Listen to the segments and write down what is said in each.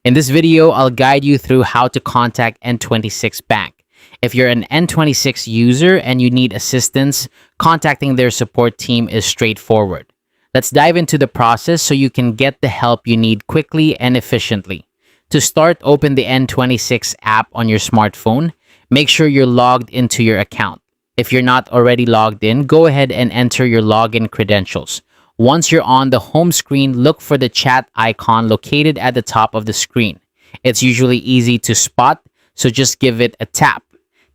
In this video, I'll guide you through how to contact N26 Bank. If you're an N26 user and you need assistance, contacting their support team is straightforward. Let's dive into the process so you can get the help you need quickly and efficiently. To start, open the N26 app on your smartphone. Make sure you're logged into your account. If you're not already logged in, go ahead and enter your login credentials. Once you're on the home screen, look for the chat icon located at the top of the screen. It's usually easy to spot, so just give it a tap.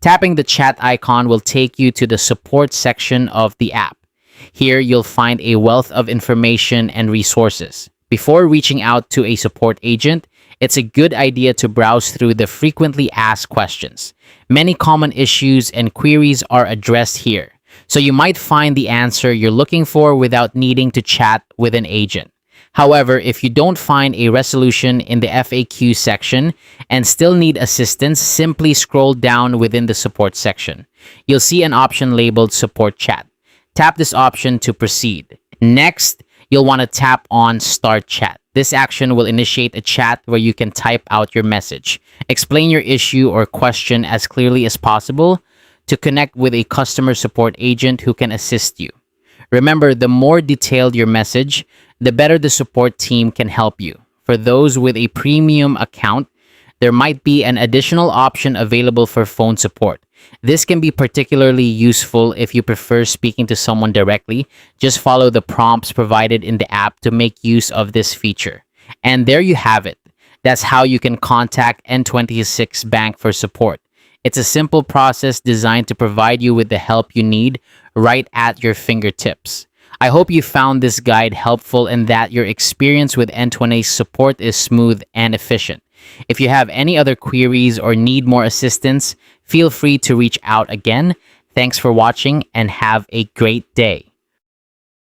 Tapping the chat icon will take you to the support section of the app. Here, you'll find a wealth of information and resources. Before reaching out to a support agent, it's a good idea to browse through the frequently asked questions. Many common issues and queries are addressed here, so you might find the answer you're looking for without needing to chat with an agent. However, if you don't find a resolution in the FAQ section and still need assistance, simply scroll down within the support section. You'll see an option labeled Support Chat. Tap this option to proceed. Next, you'll want to tap on Start Chat. This action will initiate a chat where you can type out your message. Explain your issue or question as clearly as possible to connect with a customer support agent who can assist you. Remember, the more detailed your message, the better the support team can help you. For those with a premium account, there might be an additional option available for phone support. This can be particularly useful if you prefer speaking to someone directly. Just follow the prompts provided in the app to make use of this feature. And there you have it. That's how you can contact N26 Bank for support. It's a simple process designed to provide you with the help you need right at your fingertips. I hope you found this guide helpful and that your experience with N26 support is smooth and efficient. If you have any other queries or need more assistance, feel free to reach out again. Thanks for watching and have a great day.